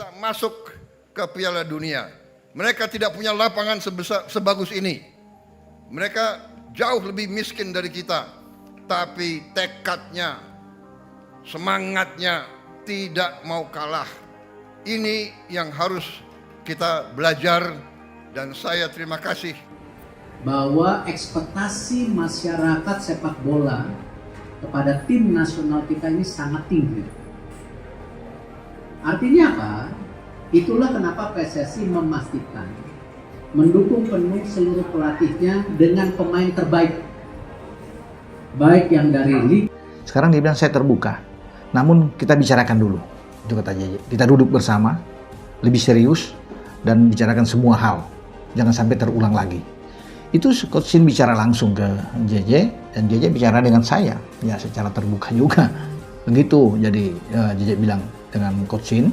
bisa masuk ke Piala Dunia. Mereka tidak punya lapangan sebagus ini. Mereka jauh lebih miskin dari kita, tapi tekadnya, semangatnya tidak mau kalah. Ini yang harus kita belajar, dan saya terima kasih bahwa ekspektasi masyarakat sepak bola kepada tim nasional kita ini sangat tinggi. Artinya apa? Itulah kenapa PSSI memastikan mendukung penuh seluruh pelatihnya dengan pemain terbaik, baik yang dari league. Sekarang dia bilang saya terbuka, namun kita bicarakan dulu. Itu kata JJ. Kita duduk bersama, lebih serius dan bicarakan semua hal, jangan sampai terulang lagi. Itu Coach Shin bicara langsung ke JJ, dan JJ bicara dengan saya, ya secara terbuka juga. Begitu, jadi JJ bilang dengan Coach Shin.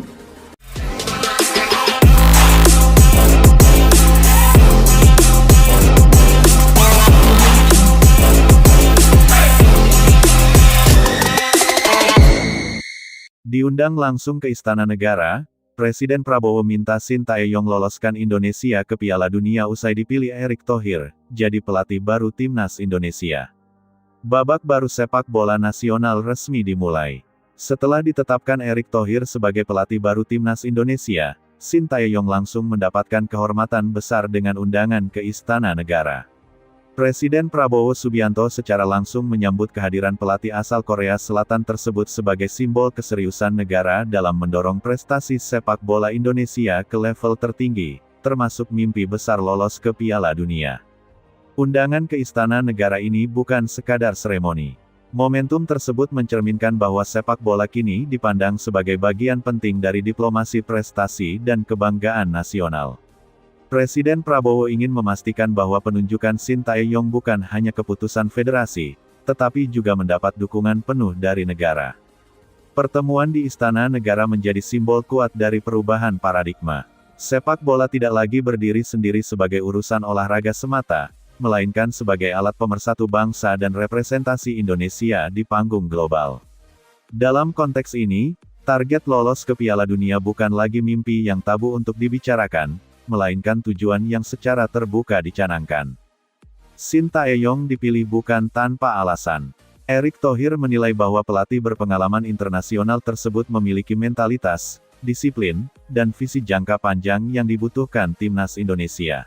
Diundang langsung ke Istana Negara, Presiden Prabowo minta Sintayong loloskan Indonesia ke Piala Dunia usai dipilih Erick Thohir jadi pelatih baru Timnas Indonesia. Babak baru sepak bola nasional resmi dimulai. Setelah ditetapkan Erick Thohir sebagai pelatih baru Timnas Indonesia, Sintayong langsung mendapatkan kehormatan besar dengan undangan ke Istana Negara. Presiden Prabowo Subianto secara langsung menyambut kehadiran pelatih asal Korea Selatan tersebut sebagai simbol keseriusan negara dalam mendorong prestasi sepak bola Indonesia ke level tertinggi, termasuk mimpi besar lolos ke Piala Dunia. Undangan ke Istana Negara ini bukan sekadar seremoni. Momentum tersebut mencerminkan bahwa sepak bola kini dipandang sebagai bagian penting dari diplomasi prestasi dan kebanggaan nasional. Presiden Prabowo ingin memastikan bahwa penunjukan Sintayong bukan hanya keputusan federasi, tetapi juga mendapat dukungan penuh dari negara. Pertemuan di Istana Negara menjadi simbol kuat dari perubahan paradigma. Sepak bola tidak lagi berdiri sendiri sebagai urusan olahraga semata, melainkan sebagai alat pemersatu bangsa dan representasi Indonesia di panggung global. Dalam konteks ini, target lolos ke Piala Dunia bukan lagi mimpi yang tabu untuk dibicarakan, melainkan tujuan yang secara terbuka dicanangkan. Sintayong dipilih bukan tanpa alasan. Erick Thohir menilai bahwa pelatih berpengalaman internasional tersebut memiliki mentalitas, disiplin, dan visi jangka panjang yang dibutuhkan Timnas Indonesia.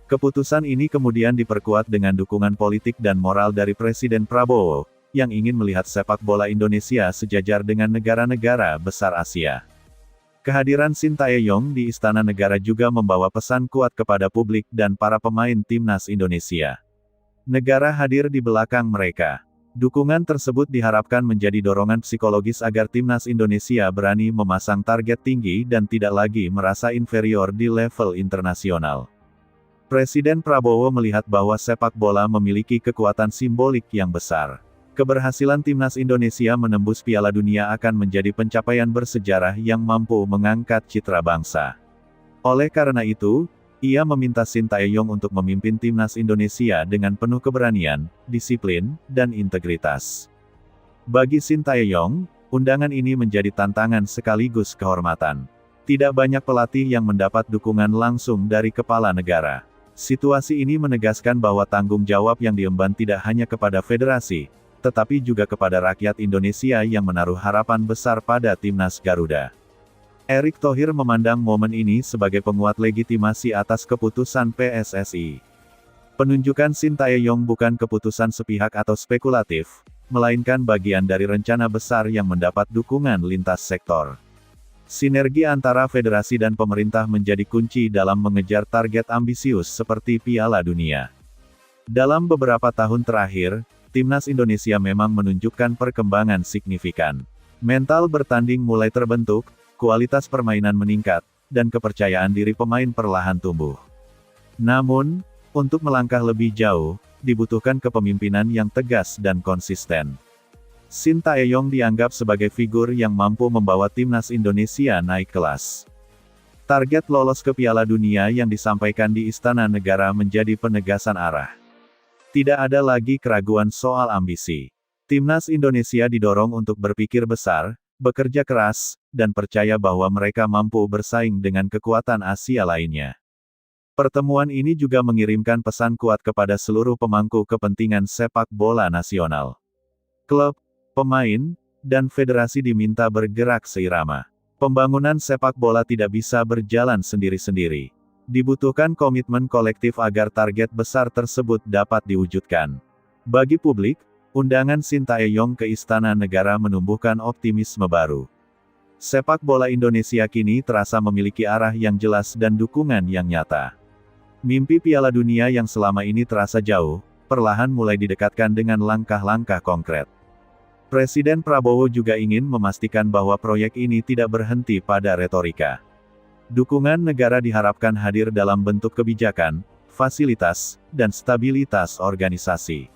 Keputusan ini kemudian diperkuat dengan dukungan politik dan moral dari Presiden Prabowo, yang ingin melihat sepak bola Indonesia sejajar dengan negara-negara besar Asia. Kehadiran Sintayong di Istana Negara juga membawa pesan kuat kepada publik dan para pemain Timnas Indonesia. Negara hadir di belakang mereka. Dukungan tersebut diharapkan menjadi dorongan psikologis agar Timnas Indonesia berani memasang target tinggi dan tidak lagi merasa inferior di level internasional. Presiden Prabowo melihat bahwa sepak bola memiliki kekuatan simbolik yang besar. Keberhasilan Timnas Indonesia menembus Piala Dunia akan menjadi pencapaian bersejarah yang mampu mengangkat citra bangsa. Oleh karena itu, ia meminta Sintayong untuk memimpin Timnas Indonesia dengan penuh keberanian, disiplin, dan integritas. Bagi Sintayong, undangan ini menjadi tantangan sekaligus kehormatan. Tidak banyak pelatih yang mendapat dukungan langsung dari kepala negara. Situasi ini menegaskan bahwa tanggung jawab yang diemban tidak hanya kepada federasi, tetapi juga kepada rakyat Indonesia yang menaruh harapan besar pada Timnas Garuda. Erick Thohir memandang momen ini sebagai penguat legitimasi atas keputusan PSSI. Penunjukan Sintayong bukan keputusan sepihak atau spekulatif, melainkan bagian dari rencana besar yang mendapat dukungan lintas sektor. Sinergi antara federasi dan pemerintah menjadi kunci dalam mengejar target ambisius seperti Piala Dunia. Dalam beberapa tahun terakhir, Timnas Indonesia memang menunjukkan perkembangan signifikan. Mental bertanding mulai terbentuk, kualitas permainan meningkat, dan kepercayaan diri pemain perlahan tumbuh. Namun, untuk melangkah lebih jauh, dibutuhkan kepemimpinan yang tegas dan konsisten. Sintayong dianggap sebagai figur yang mampu membawa Timnas Indonesia naik kelas. Target lolos ke Piala Dunia yang disampaikan di Istana Negara menjadi penegasan arah. Tidak ada lagi keraguan soal ambisi. Timnas Indonesia didorong untuk berpikir besar, bekerja keras, dan percaya bahwa mereka mampu bersaing dengan kekuatan Asia lainnya. Pertemuan ini juga mengirimkan pesan kuat kepada seluruh pemangku kepentingan sepak bola nasional. Klub, pemain, dan federasi diminta bergerak seirama. Pembangunan sepak bola tidak bisa berjalan sendiri-sendiri. Dibutuhkan komitmen kolektif agar target besar tersebut dapat diwujudkan. Bagi publik, undangan Sintayong ke Istana Negara menumbuhkan optimisme baru. Sepak bola Indonesia kini terasa memiliki arah yang jelas dan dukungan yang nyata. Mimpi Piala Dunia yang selama ini terasa jauh, perlahan mulai didekatkan dengan langkah-langkah konkret. Presiden Prabowo juga ingin memastikan bahwa proyek ini tidak berhenti pada retorika. Dukungan negara diharapkan hadir dalam bentuk kebijakan, fasilitas, dan stabilitas organisasi.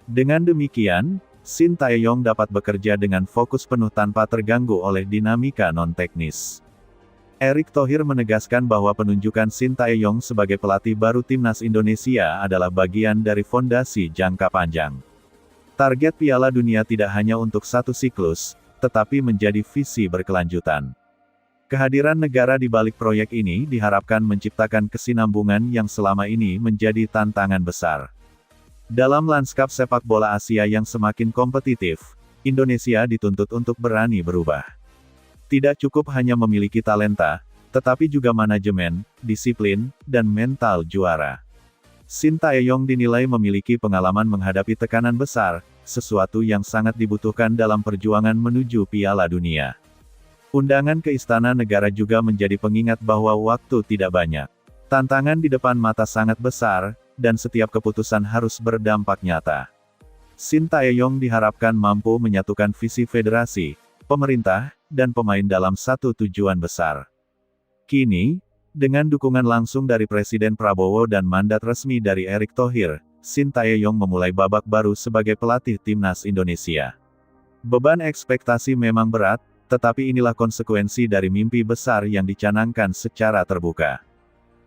Dengan demikian, Sintayong dapat bekerja dengan fokus penuh tanpa terganggu oleh dinamika non-teknis. Erick Thohir menegaskan bahwa penunjukan Sintayong sebagai pelatih baru Timnas Indonesia adalah bagian dari fondasi jangka panjang. Target Piala Dunia tidak hanya untuk satu siklus, tetapi menjadi visi berkelanjutan. Kehadiran negara di balik proyek ini diharapkan menciptakan kesinambungan yang selama ini menjadi tantangan besar. Dalam lanskap sepak bola Asia yang semakin kompetitif, Indonesia dituntut untuk berani berubah. Tidak cukup hanya memiliki talenta, tetapi juga manajemen, disiplin, dan mental juara. Sintayong dinilai memiliki pengalaman menghadapi tekanan besar, sesuatu yang sangat dibutuhkan dalam perjuangan menuju Piala Dunia. Undangan ke Istana Negara juga menjadi pengingat bahwa waktu tidak banyak. Tantangan di depan mata sangat besar, dan setiap keputusan harus berdampak nyata. Sintayong diharapkan mampu menyatukan visi federasi, pemerintah, dan pemain dalam satu tujuan besar. Kini, dengan dukungan langsung dari Presiden Prabowo dan mandat resmi dari Erick Thohir, Sintayong memulai babak baru sebagai pelatih Timnas Indonesia. Beban ekspektasi memang berat, tetapi inilah konsekuensi dari mimpi besar yang dicanangkan secara terbuka.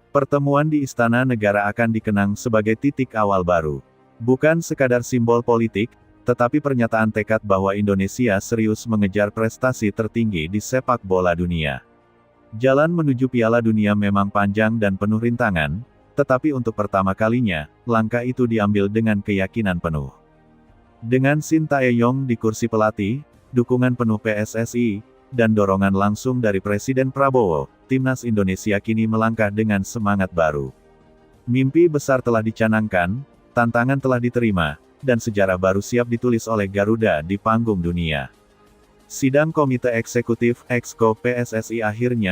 Pertemuan di Istana Negara akan dikenang sebagai titik awal baru. Bukan sekadar simbol politik, tetapi pernyataan tekad bahwa Indonesia serius mengejar prestasi tertinggi di sepak bola dunia. Jalan menuju Piala Dunia memang panjang dan penuh rintangan, tetapi untuk pertama kalinya, langkah itu diambil dengan keyakinan penuh. Dengan Sintayong di kursi pelatih, dukungan penuh PSSI, dan dorongan langsung dari Presiden Prabowo, Timnas Indonesia kini melangkah dengan semangat baru. Mimpi besar telah dicanangkan, tantangan telah diterima, dan sejarah baru siap ditulis oleh Garuda di panggung dunia. Sidang Komite Eksekutif (Exco) PSSI akhirnya